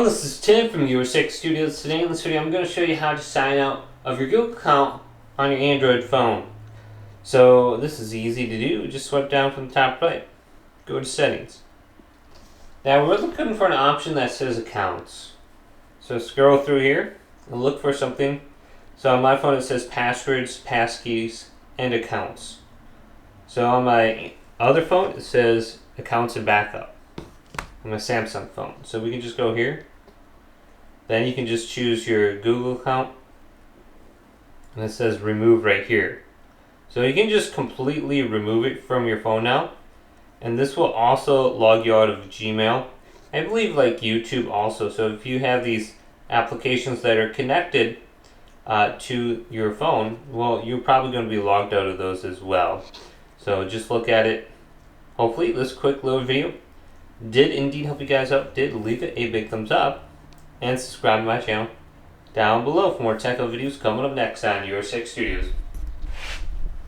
everyone, this is Tim from Your6 Studios. Today in this video I'm going to show you how to sign out of your Google account on your Android phone. So this is easy to do. Just swipe down from the top right. Go to settings. Now we're looking for an option that says accounts. So scroll through here and look for something. So on my phone it says passwords, passkeys, and accounts. So on my other phone it says accounts and backup. On my Samsung phone. So we can just go here. Then you can just choose your Google account. And it says remove right here. So you can just completely remove it from your phone now. And this will also log you out of Gmail. I believe like YouTube also. So if you have these applications that are connected to your phone, well, you're probably going to be logged out of those as well. So just look at it. Hopefully this quick little video did indeed help you guys out. Did leave it a big thumbs up and subscribe to my channel down below for more technical videos coming up next on Your6 Studios.